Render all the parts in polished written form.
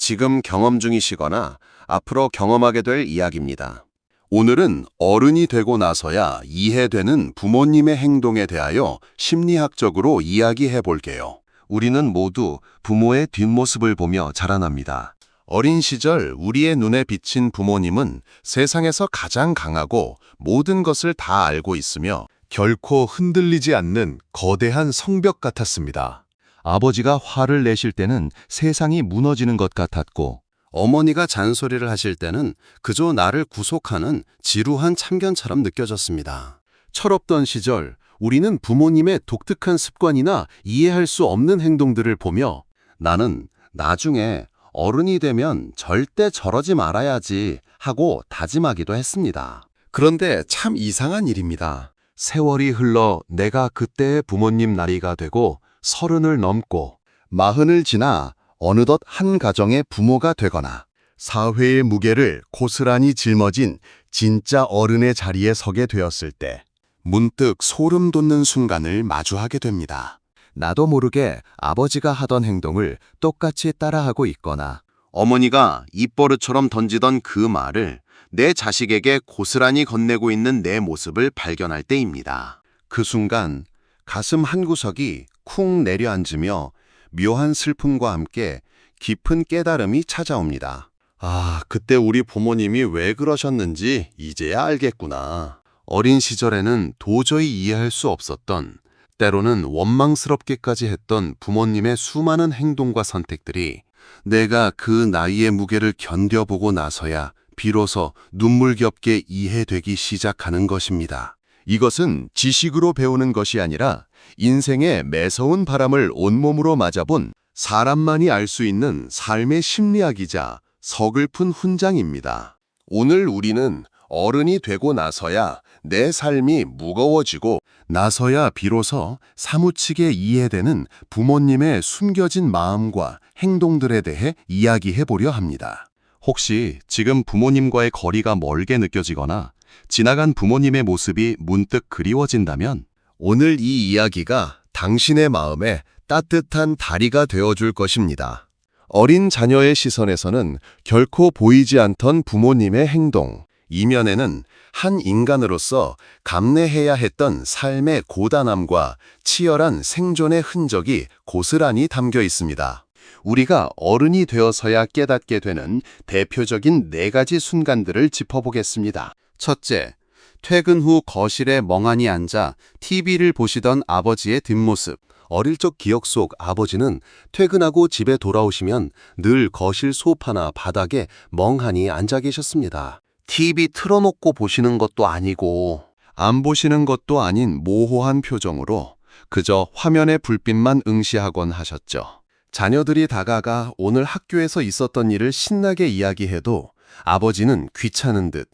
지금 경험 중이시거나 앞으로 경험하게 될 이야기입니다. 오늘은 어른이 되고 나서야 이해되는 부모님의 행동에 대하여 심리학적으로 이야기해 볼게요. 우리는 모두 부모의 뒷모습을 보며 자라납니다. 어린 시절 우리의 눈에 비친 부모님은 세상에서 가장 강하고 모든 것을 다 알고 있으며 결코 흔들리지 않는 거대한 성벽 같았습니다. 아버지가 화를 내실 때는 세상이 무너지는 것 같았고, 어머니가 잔소리를 하실 때는 그저 나를 구속하는 지루한 참견처럼 느껴졌습니다. 철없던 시절 우리는 부모님의 독특한 습관이나 이해할 수 없는 행동들을 보며 나는 나중에 어른이 되면 절대 저러지 말아야지 하고 다짐하기도 했습니다. 그런데 참 이상한 일입니다. 세월이 흘러 내가 그때의 부모님 나이가 되고 30을 넘고 40을 지나 어느덧 한 가정의 부모가 되거나 사회의 무게를 고스란히 짊어진 진짜 어른의 자리에 서게 되었을 때 문득 소름 돋는 순간을 마주하게 됩니다. 나도 모르게 아버지가 하던 행동을 똑같이 따라하고 있거나 어머니가 입버릇처럼 던지던 그 말을 내 자식에게 고스란히 건네고 있는 내 모습을 발견할 때입니다. 그 순간 가슴 한구석이 쿵 내려앉으며 묘한 슬픔과 함께 깊은 깨달음이 찾아옵니다. 아, 그때 우리 부모님이 왜 그러셨는지 이제야 알겠구나. 어린 시절에는 도저히 이해할 수 없었던, 때로는 원망스럽게까지 했던 부모님의 수많은 행동과 선택들이 내가 그 나이의 무게를 견뎌보고 나서야 비로소 눈물겹게 이해되기 시작하는 것입니다. 이것은 지식으로 배우는 것이 아니라 인생의 매서운 바람을 온몸으로 맞아본 사람만이 알 수 있는 삶의 심리학이자 서글픈 훈장입니다. 오늘 우리는 어른이 되고 나서야 내 삶이 무거워지고 나서야 비로소 사무치게 이해되는 부모님의 숨겨진 마음과 행동들에 대해 이야기해 보려 합니다. 혹시 지금 부모님과의 거리가 멀게 느껴지거나 지나간 부모님의 모습이 문득 그리워진다면 오늘 이 이야기가 당신의 마음에 따뜻한 다리가 되어줄 것입니다. 어린 자녀의 시선에서는 결코 보이지 않던 부모님의 행동, 이면에는 한 인간으로서 감내해야 했던 삶의 고단함과 치열한 생존의 흔적이 고스란히 담겨 있습니다. 우리가 어른이 되어서야 깨닫게 되는 대표적인 4가지 순간들을 짚어보겠습니다. 첫째, 퇴근 후 거실에 멍하니 앉아 TV를 보시던 아버지의 뒷모습. 어릴 적 기억 속 아버지는 퇴근하고 집에 돌아오시면 늘 거실 소파나 바닥에 멍하니 앉아 계셨습니다. TV 틀어놓고 보시는 것도 아니고 안 보시는 것도 아닌 모호한 표정으로 그저 화면의 불빛만 응시하곤 하셨죠. 자녀들이 다가가 오늘 학교에서 있었던 일을 신나게 이야기해도 아버지는 귀찮은 듯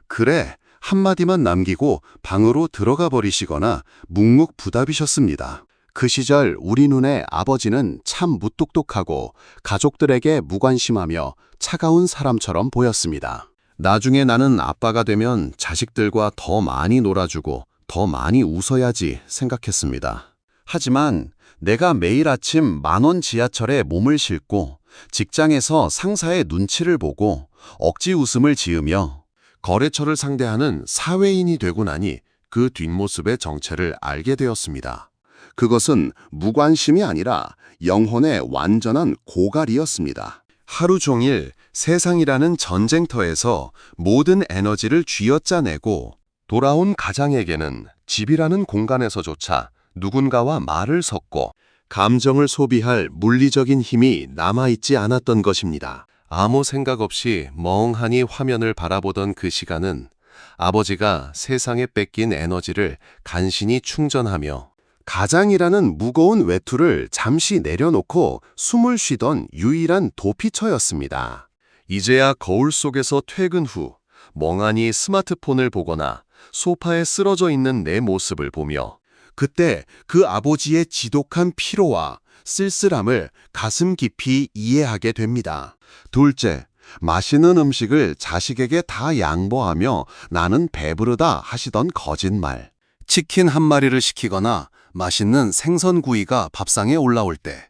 그래 한마디만 남기고 방으로 들어가 버리시거나 묵묵부답이셨습니다. 그 시절 우리 눈에 아버지는 참 무뚝뚝하고 가족들에게 무관심하며 차가운 사람처럼 보였습니다. 나중에 나는 아빠가 되면 자식들과 더 많이 놀아주고 더 많이 웃어야지 생각했습니다. 하지만 내가 매일 아침 10,000원 지하철에 몸을 싣고 직장에서 상사의 눈치를 보고 억지 웃음을 지으며 거래처를 상대하는 사회인이 되고 나니 그 뒷모습의 정체를 알게 되었습니다. 그것은 무관심이 아니라 영혼의 완전한 고갈이었습니다. 하루 종일 세상이라는 전쟁터에서 모든 에너지를 쥐어짜내고 돌아온 가장에게는 집이라는 공간에서조차 누군가와 말을 섞고 감정을 소비할 물리적인 힘이 남아있지 않았던 것입니다. 아무 생각 없이 멍하니 화면을 바라보던 그 시간은 아버지가 세상에 뺏긴 에너지를 간신히 충전하며 가장이라는 무거운 외투를 잠시 내려놓고 숨을 쉬던 유일한 도피처였습니다. 이제야 거울 속에서 퇴근 후 멍하니 스마트폰을 보거나 소파에 쓰러져 있는 내 모습을 보며 그때 그 아버지의 지독한 피로와 쓸쓸함을 가슴 깊이 이해하게 됩니다. 둘째, 맛있는 음식을 자식에게 다 양보하며 나는 배부르다 하시던 거짓말. 치킨 한 마리를 시키거나 맛있는 생선구이가 밥상에 올라올 때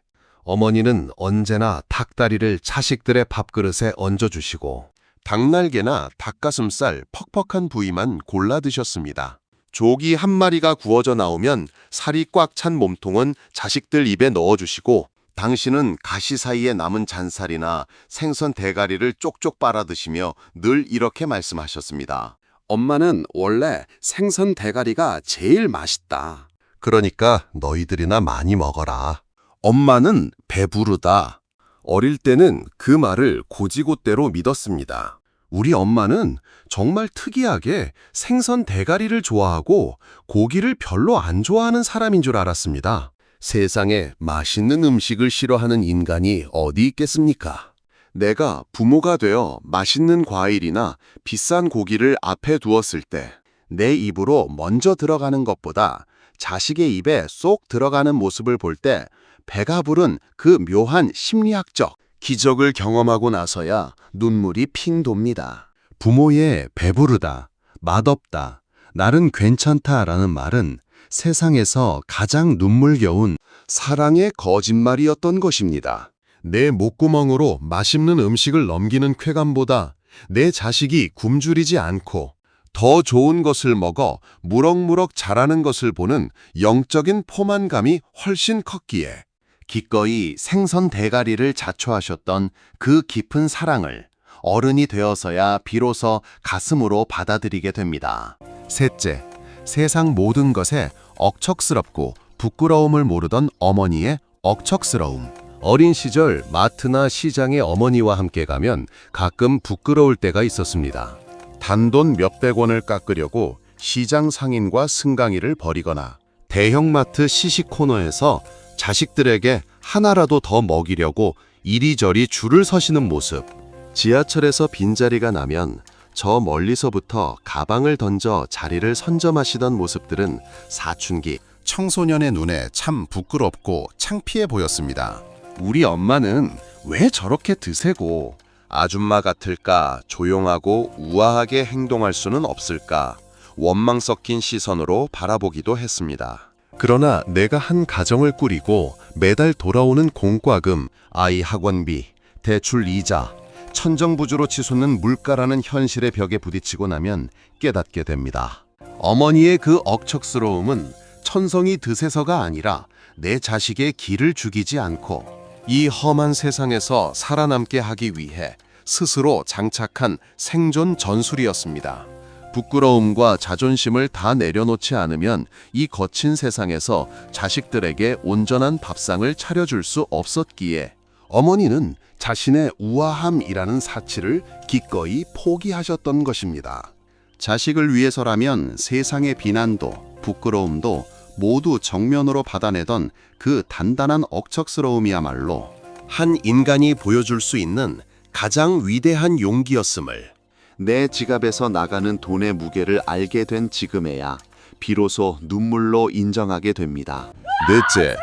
어머니는 언제나 닭다리를 자식들의 밥그릇에 얹어주시고 닭날개나 닭가슴살 퍽퍽한 부위만 골라 드셨습니다. 조기 한 마리가 구워져 나오면 살이 꽉 찬 몸통은 자식들 입에 넣어주시고 당신은 가시 사이에 남은 잔살이나 생선 대가리를 쪽쪽 빨아 드시며 늘 이렇게 말씀하셨습니다. 엄마는 원래 생선 대가리가 제일 맛있다. 그러니까 너희들이나 많이 먹어라. 엄마는 배부르다. 어릴 때는 그 말을 고지고대로 믿었습니다. 우리 엄마는 정말 특이하게 생선 대가리를 좋아하고 고기를 별로 안 좋아하는 사람인 줄 알았습니다. 세상에 맛있는 음식을 싫어하는 인간이 어디 있겠습니까? 내가 부모가 되어 맛있는 과일이나 비싼 고기를 앞에 두었을 때 내 입으로 먼저 들어가는 것보다 자식의 입에 쏙 들어가는 모습을 볼 때 배가 부른 그 묘한 심리학적 기적을 경험하고 나서야 눈물이 핑 돕니다. 부모의 배부르다, 맛없다, 날은 괜찮다라는 말은 세상에서 가장 눈물겨운 사랑의 거짓말이었던 것입니다. 내 목구멍으로 맛있는 음식을 넘기는 쾌감보다 내 자식이 굶주리지 않고 더 좋은 것을 먹어 무럭무럭 자라는 것을 보는 영적인 포만감이 훨씬 컸기에 기꺼이 생선 대가리를 자초하셨던 그 깊은 사랑을 어른이 되어서야 비로소 가슴으로 받아들이게 됩니다. 셋째, 세상 모든 것에 억척스럽고 부끄러움을 모르던 어머니의 억척스러움. 어린 시절 마트나 시장에 어머니와 함께 가면 가끔 부끄러울 때가 있었습니다. 단돈 몇백 원을 깎으려고 시장 상인과 승강이를 벌이거나 대형마트 시식 코너에서 자식들에게 하나라도 더 먹이려고 이리저리 줄을 서시는 모습. 지하철에서 빈자리가 나면 저 멀리서부터 가방을 던져 자리를 선점하시던 모습들은 사춘기 청소년의 눈에 참 부끄럽고 창피해 보였습니다. 우리 엄마는 왜 저렇게 드세고 아줌마 같을까 조용하고 우아하게 행동할 수는 없을까 원망 섞인 시선으로 바라보기도 했습니다. 그러나 내가 한 가정을 꾸리고 매달 돌아오는 공과금, 아이 학원비, 대출 이자, 천정부주로 치솟는 물가라는 현실의 벽에 부딪히고 나면 깨닫게 됩니다. 어머니의 그 억척스러움은 천성이 드세서가 아니라 내 자식의 기를 죽이지 않고 이 험한 세상에서 살아남게 하기 위해 스스로 장착한 생존 전술이었습니다. 부끄러움과 자존심을 다 내려놓지 않으면 이 거친 세상에서 자식들에게 온전한 밥상을 차려줄 수 없었기에 어머니는 자신의 우아함이라는 사치를 기꺼이 포기하셨던 것입니다. 자식을 위해서라면 세상의 비난도 부끄러움도 모두 정면으로 받아내던 그 단단한 억척스러움이야말로 한 인간이 보여줄 수 있는 가장 위대한 용기였음을 내 지갑에서 나가는 돈의 무게를 알게 된 지금에야 비로소 눈물로 인정하게 됩니다. 넷째,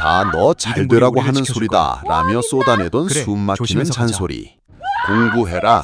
다 너 잘 되라고 하는 소리다 라며 쏟아내던 그래, 숨막히는 조심해서 가자. 잔소리. 공부해라,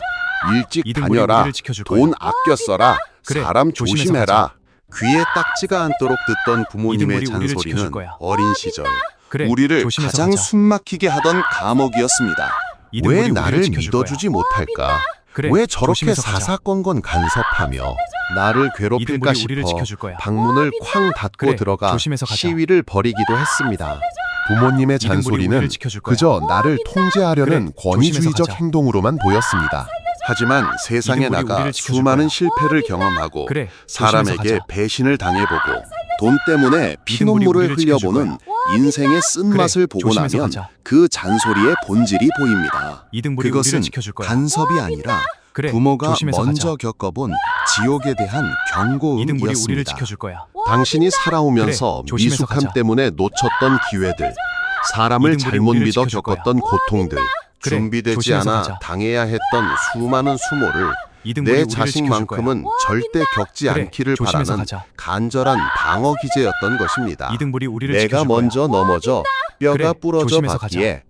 일찍 이등분이 다녀라, 우리를 지켜줄 거야. 돈 아껴 써라, 그래, 사람 조심해서 조심해라. 귀에 딱지가 않도록 듣던 부모님의 이등분이 우리를 잔소리는 지켜줄 거야. 어린 시절 그래, 우리를 조심해서 가장 가자. 숨막히게 하던 감옥이었습니다. 이등분이 왜 우리를 나를 지켜줄 거야. 믿어주지 못할까? 그래, 왜 저렇게 조심해서 가자. 사사건건 간섭하며 나를 괴롭힐까 이등분이 우리를 싶어 지켜줄 거야. 방문을 쾅 닫고 그래, 들어가 조심해서 가자. 시위를 벌이기도 했습니다. 부모님의 이등분이 잔소리는 우리를 지켜줄 거야. 그저 나를 통제하려는 그래, 권위주의적 조심해서 가자. 행동으로만 보였습니다. 하지만 세상에 이등분이 나가 우리를 지켜줄 수많은 거야. 실패를 경험하고 그래, 조심해서 사람에게 가자. 배신을 당해보고 돈 때문에 피눈물을 우리를 지켜줄 흘려보는 인생의 쓴맛을 보고 조심해서 나면 가자. 그 잔소리의 본질이 보입니다. 이등분이 그것은 우리를 지켜줄 거야. 간섭이 아니라 그래, 부모가 조심해서 먼저 가자. 겪어본 지옥에 대한 이등분이 우리를 경고음이었습니다. 지켜줄 거야. 당신이 살아오면서 그래, 조심해서 미숙함 가자. 때문에 놓쳤던 기회들, 사람을 이등분이 잘못 우리를 믿어 지켜줄 거야. 겪었던 고통들, 그래, 준비되지 조심해서 않아 가자. 당해야 했던 수많은 수모를 이등분이 내 우리를 지켜줄 자식만큼은 절대 겪지 그래, 않기를 조심해서 바라는 가자. 간절한 방어 기제였던 것입니다. 이등분이 우리를 내가 지켜줄 먼저 넘어져 뼈가 그래, 부러져 조심해서 봤기에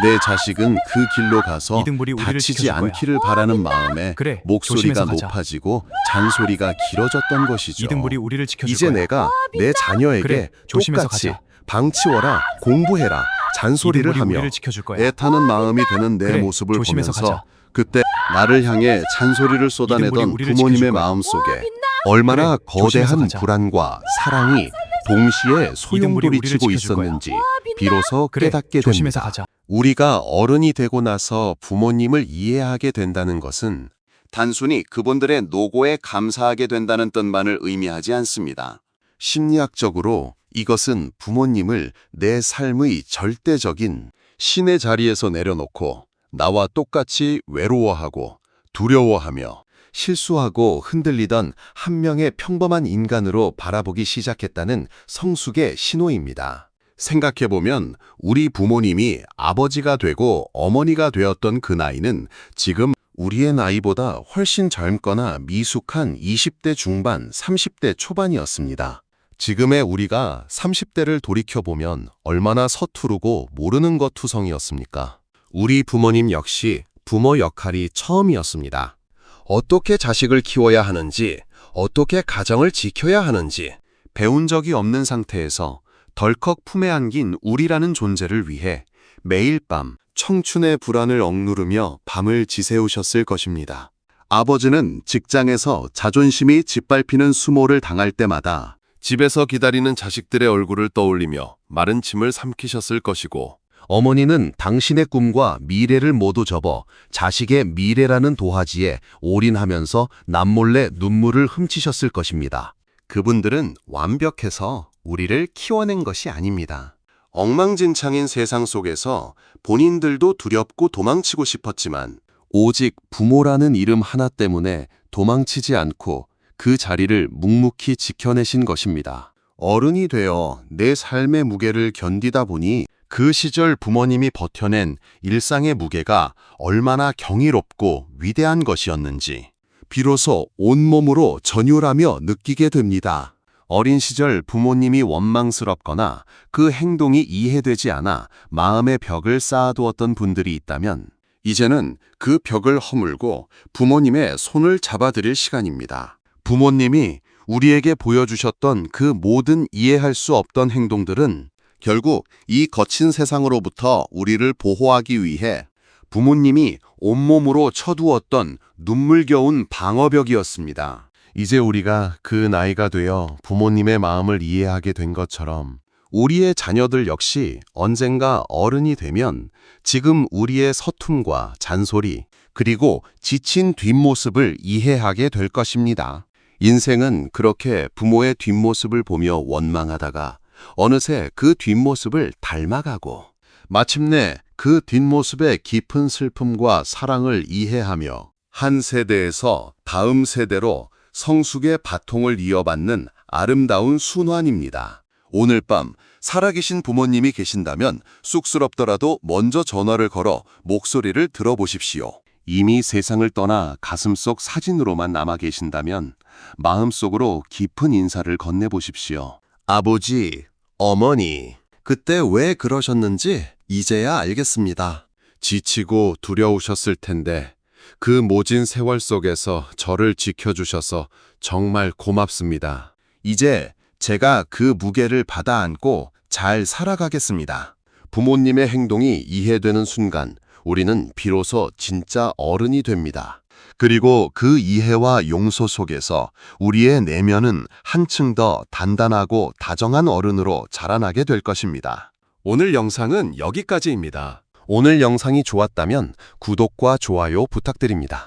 내 자식은 그 길로 가서 이등분이 우리를 다치지 지켜줄 거야. 않기를 바라는 마음에 그래, 목소리가 조심해서 가자. 높아지고 잔소리가 길어졌던 것이죠. 이등분이 우리를 지켜줄 이제 거야. 내가 내 자녀에게 그래, 조심해서 똑같이 가자. 방치워라, 공부해라, 잔소리를 이등 우리 하며 우리를 지켜줄 거야. 애타는 마음이 되는 내 그래, 모습을 조심해서 보면서 가자. 그때 나를 향해 잔소리를 쏟아내던 우리를 부모님의 지켜줄 거야. 마음속에 얼마나 그래, 조심해서 거대한 가자. 불안과 사랑이 동시에 소용돌이치고 우리를 지켜줄 거야. 있었는지 비로소 그래, 깨닫게 조심해서 됩니다. 가자. 우리가 어른이 되고 나서 부모님을 이해하게 된다는 것은 단순히 그분들의 노고에 감사하게 된다는 뜻만을 의미하지 않습니다. 심리학적으로 이것은 부모님을 내 삶의 절대적인 신의 자리에서 내려놓고 나와 똑같이 외로워하고 두려워하며 실수하고 흔들리던 한 명의 평범한 인간으로 바라보기 시작했다는 성숙의 신호입니다. 생각해보면 우리 부모님이 아버지가 되고 어머니가 되었던 그 나이는 지금 우리의 나이보다 훨씬 젊거나 미숙한 20대 중반, 30대 초반이었습니다. 지금의 우리가 30대를 돌이켜보면 얼마나 서투르고 모르는 것 투성이었습니까? 우리 부모님 역시 부모 역할이 처음이었습니다. 어떻게 자식을 키워야 하는지, 어떻게 가정을 지켜야 하는지 배운 적이 없는 상태에서 덜컥 품에 안긴 우리라는 존재를 위해 매일 밤 청춘의 불안을 억누르며 밤을 지새우셨을 것입니다. 아버지는 직장에서 자존심이 짓밟히는 수모를 당할 때마다 집에서 기다리는 자식들의 얼굴을 떠올리며 마른 침을 삼키셨을 것이고, 어머니는 당신의 꿈과 미래를 모두 접어 자식의 미래라는 도화지에 올인하면서 남몰래 눈물을 훔치셨을 것입니다. 그분들은 완벽해서 우리를 키워낸 것이 아닙니다. 엉망진창인 세상 속에서 본인들도 두렵고 도망치고 싶었지만 오직 부모라는 이름 하나 때문에 도망치지 않고 그 자리를 묵묵히 지켜내신 것입니다. 어른이 되어 내 삶의 무게를 견디다 보니 그 시절 부모님이 버텨낸 일상의 무게가 얼마나 경이롭고 위대한 것이었는지 비로소 온몸으로 전율하며 느끼게 됩니다. 어린 시절 부모님이 원망스럽거나 그 행동이 이해되지 않아 마음의 벽을 쌓아두었던 분들이 있다면 이제는 그 벽을 허물고 부모님의 손을 잡아드릴 시간입니다. 부모님이 우리에게 보여주셨던 그 모든 이해할 수 없던 행동들은 결국 이 거친 세상으로부터 우리를 보호하기 위해 부모님이 온몸으로 쳐두었던 눈물겨운 방어벽이었습니다. 이제 우리가 그 나이가 되어 부모님의 마음을 이해하게 된 것처럼 우리의 자녀들 역시 언젠가 어른이 되면 지금 우리의 서툼과 잔소리 그리고 지친 뒷모습을 이해하게 될 것입니다. 인생은 그렇게 부모의 뒷모습을 보며 원망하다가 어느새 그 뒷모습을 닮아가고 마침내 그 뒷모습의 깊은 슬픔과 사랑을 이해하며 한 세대에서 다음 세대로 성숙의 바통을 이어받는 아름다운 순환입니다. 오늘 밤 살아계신 부모님이 계신다면 쑥스럽더라도 먼저 전화를 걸어 목소리를 들어보십시오. 이미 세상을 떠나 가슴속 사진으로만 남아 계신다면 마음속으로 깊은 인사를 건네보십시오. 아버지, 어머니, 그때 왜 그러셨는지 이제야 알겠습니다. 지치고 두려우셨을 텐데 그 모진 세월 속에서 저를 지켜주셔서 정말 고맙습니다. 이제 제가 그 무게를 받아 안고 잘 살아가겠습니다. 부모님의 행동이 이해되는 순간 우리는 비로소 진짜 어른이 됩니다. 그리고 그 이해와 용서 속에서 우리의 내면은 한층 더 단단하고 다정한 어른으로 자라나게 될 것입니다. 오늘 영상은 여기까지입니다. 오늘 영상이 좋았다면 구독과 좋아요 부탁드립니다.